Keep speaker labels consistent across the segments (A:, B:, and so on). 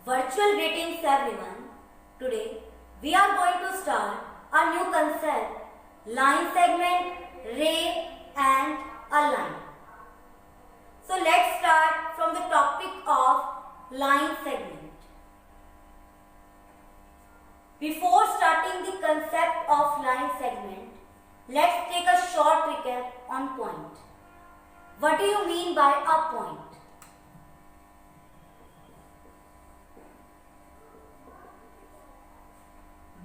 A: Virtual greetings everyone. Today we are going to start a new concept, line segment, ray and a line. So let's start from the topic of line segment. Before starting the concept of line segment, let's take a short recap on point. What do you mean by a point?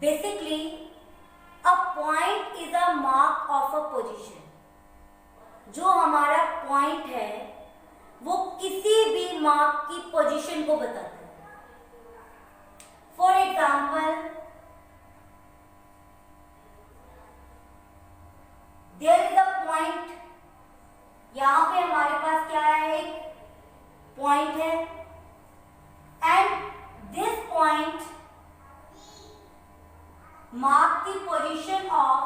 A: Basically, a point is a mark of a position. जो हमारा point है, वो किसी भी mark की position को बताता है. For example, there is a point. यहाँ पे हमारे पास क्या है? एक point है, and this point mark the position of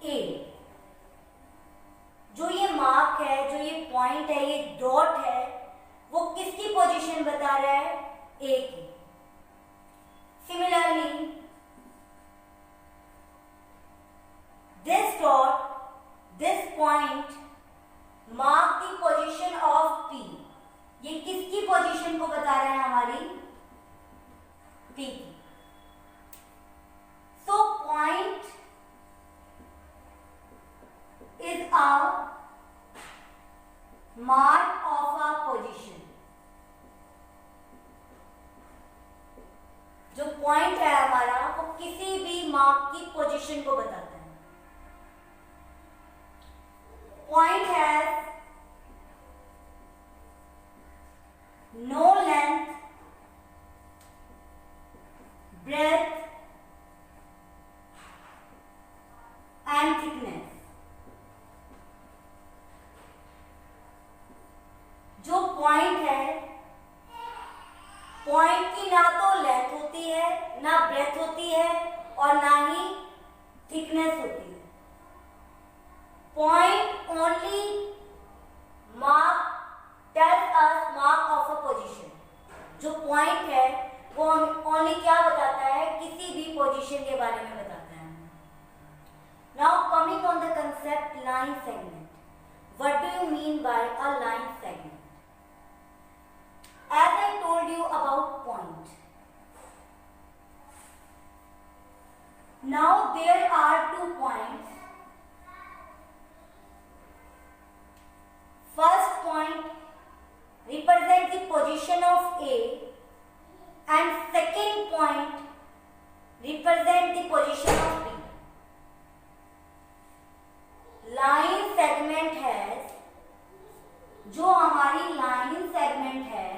A: A. जो ये मार्क है, जो ये पॉइंट है, ये डॉट है, वो किसकी पोजीशन बता रहा है? A की. Similarly, this dot, this point mark the position of P. ये किसकी पोजीशन को बता रहा है? हमारी P की. So point is a mark of a position. जो पॉइंट है हमारा, वो किसी भी मार्क की पोजीशन को बताता है. Point has no length, breadth and thickness. जो पॉइंट है, पॉइंट की ना तो लेंथ होती है, ना ब्रेथ होती है और ना ही थिकनेस होती है. Point only mark tells us mark of a position. जो पॉइंट है वो ओनली क्या बताता है? किसी भी पोजीशन के बारे में बताता है. Now coming on the concept line segment. What do you mean by a line segment? As I told you about point. Now there are 2 points. First point represent the position of A and second point represent the position of B. Line segment has, जो हमारी line segment है,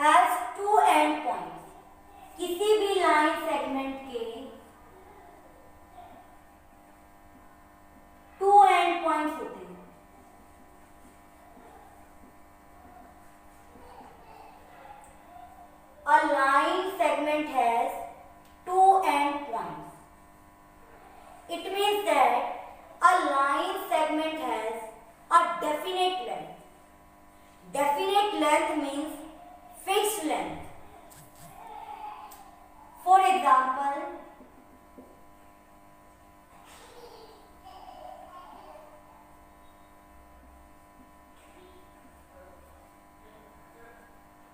A: has 2 end points. किसी भी line segment के 2 end points होते हैं. A line segment has 2 end points. It means that a line segment has a definite length. Definite length means fixed length. For example,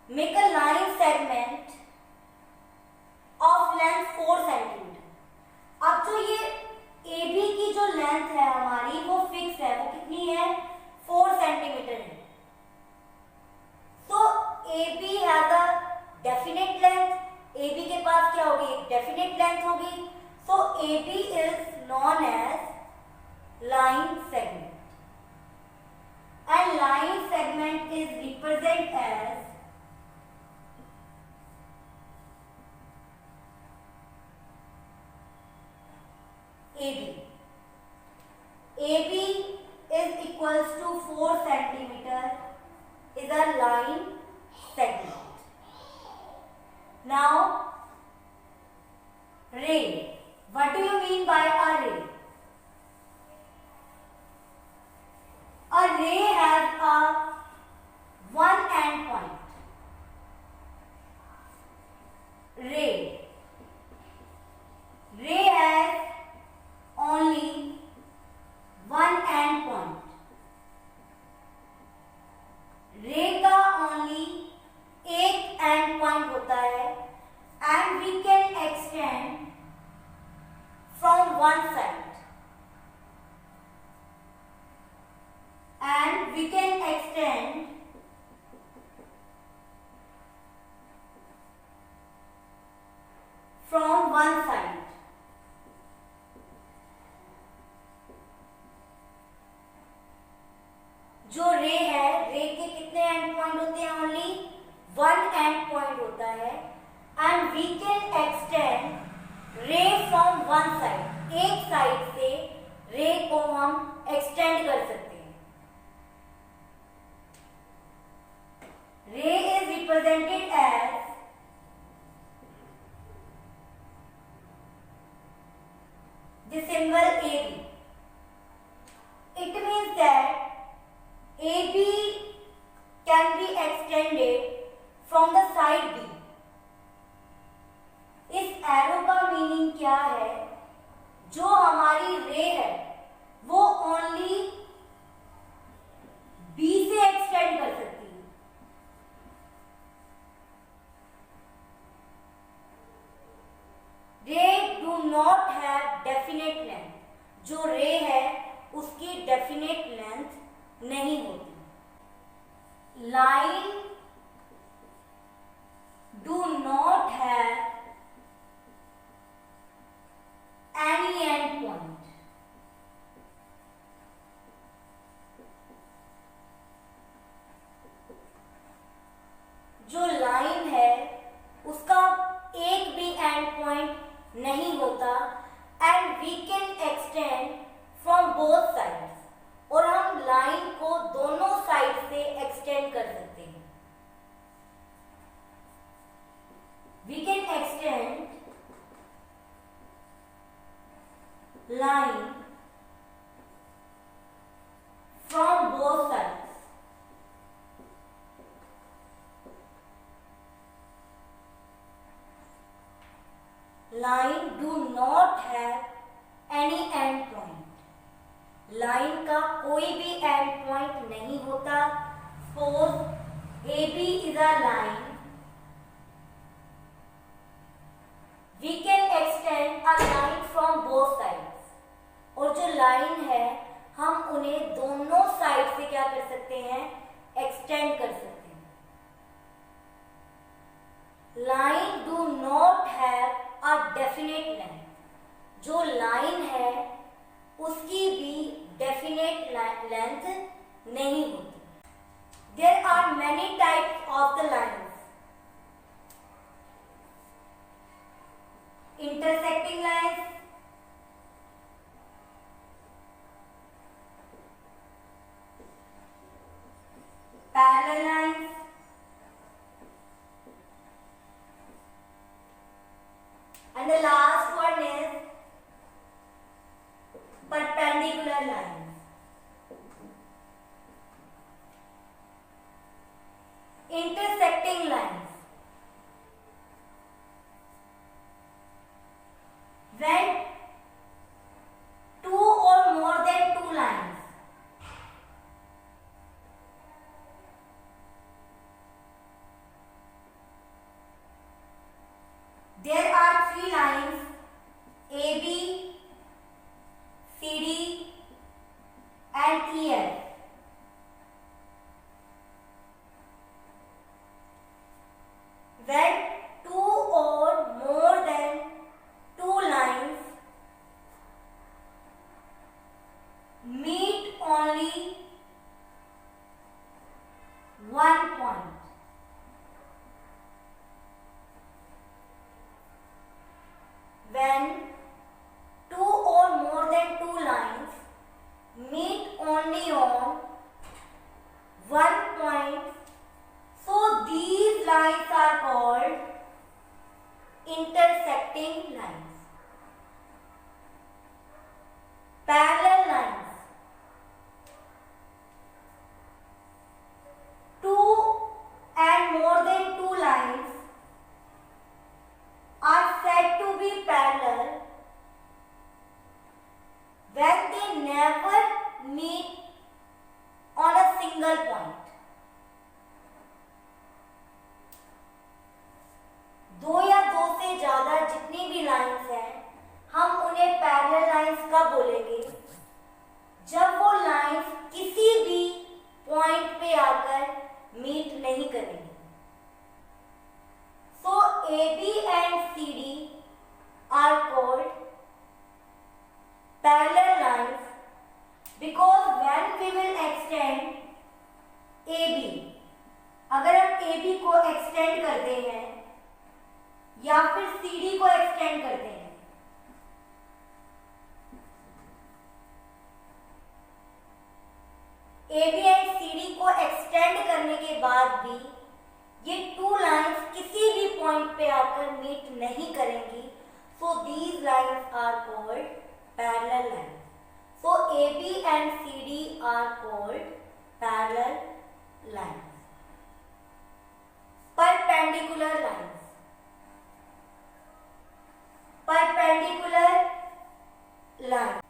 A: make a line segment of length 4 cm. अब जो ये AB की जो length है हमारी, वो fix है. वो कितनी है? 4 सेंटीमीटर है. तो AB has a definite length. AB के पास क्या होगी? एक डेफिनेट लेंथ होगी. So AB is known as line segment and line segment is represent as AB. AB is equals to 4 centimeter is a line segment. Now, ray. What do you mean by a ray? we can extend from one side. जो ray है, रे के कितने and point होते हैं? Only one and point होता है, and we can extend ray from one side, एक साइड से रे को हम एक्सटेंड कर सकते हैं. Ray is represented as the symbol AB. It means that AB can be extended from the side B. इस एरो का मीनिंग क्या है? जो हमारी रे है वो ओनली B से एक्सटेंड कर सकती है. Ray do not have definite length. जो रे है उसकी डेफिनेट लेंथ नहीं होती. Line do not have any end point. जो लाइन है उसका एक भी एंड पॉइंट नहीं होता, and we can extend from both sides. और हम लाइन को दोनों साइड से एक्सटेंड कर सकते हैं. We can extend line from both sides. Line do not have any end point. Line का कोई भी एंड पॉइंट नहीं होता. Suppose AB is a line, we can extend a line from both sides. और जो लाइन है हम उन्हें दोनों साइड से क्या कर सकते हैं? एक्सटेंड कर सकते हैं. Line do not have a definite length. जो लाइन है उसकी भी डेफिनेट लेंथ नहीं होती. There are many types of the lines. Intersecting lines, parallel lines, and the last one is perpendicular lines. Intersecting lines. When two or more than two lines there are three lines AB, CD and EF. When two or more than two lines meet only one point, when two or more than two lines meet only on one point, so these lines are called intersecting lines. Parallel lines. Two and more than two lines are said to be parallel when they never meet on a single point. दो या दो से ज्यादा जितनी भी lines हैं हम उन्हें पैरेलल लाइंस कब बोलेंगे? जब वो लाइंस किसी भी extend AB, अगर हम AB को एक्सटेंड करते हैं या फिर CD को एक्सटेंड करते हैं, AB एंड CD को एक्सटेंड करने के बाद भी ये टू लाइंस किसी भी पॉइंट पे आकर मीट नहीं करेंगी, so these lines are called parallel lines. So AB and CD are called parallel lines. Perpendicular lines. Perpendicular lines.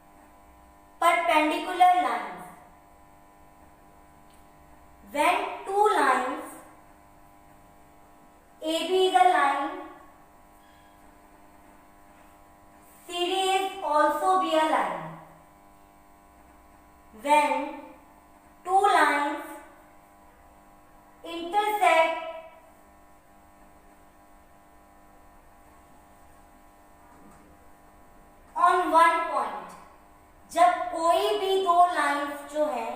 A: Perpendicular lines. When two lines, AB is a line, CD is also be a line. When two lines intersect on one point, जब कोई भी दो lines जो हैं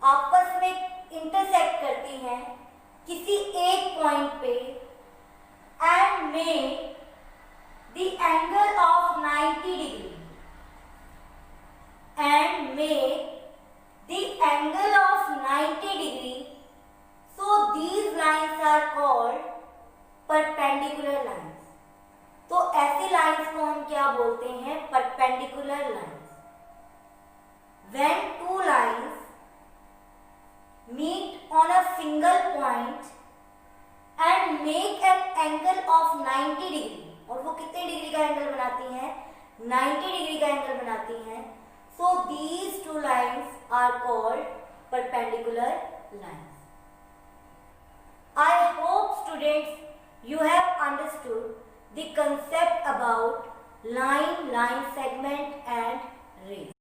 A: आपस में intersect करती हैं किसी एक पॉइंट पे and make the angle of 90 degree and make the angle of 90 degree, so these lines are called perpendicular lines. तो ऐसी लाइंस को हम क्या बोलते हैं? perpendicular lines. When two lines meet on a single point and make an angle of 90 degree, और वो कितने डिग्री का एंगल बनाती हैं? 90 डिग्री का एंगल बनाती हैं. So these two lines are called perpendicular lines. I hope students you have understood the concept about line, line segment and rays.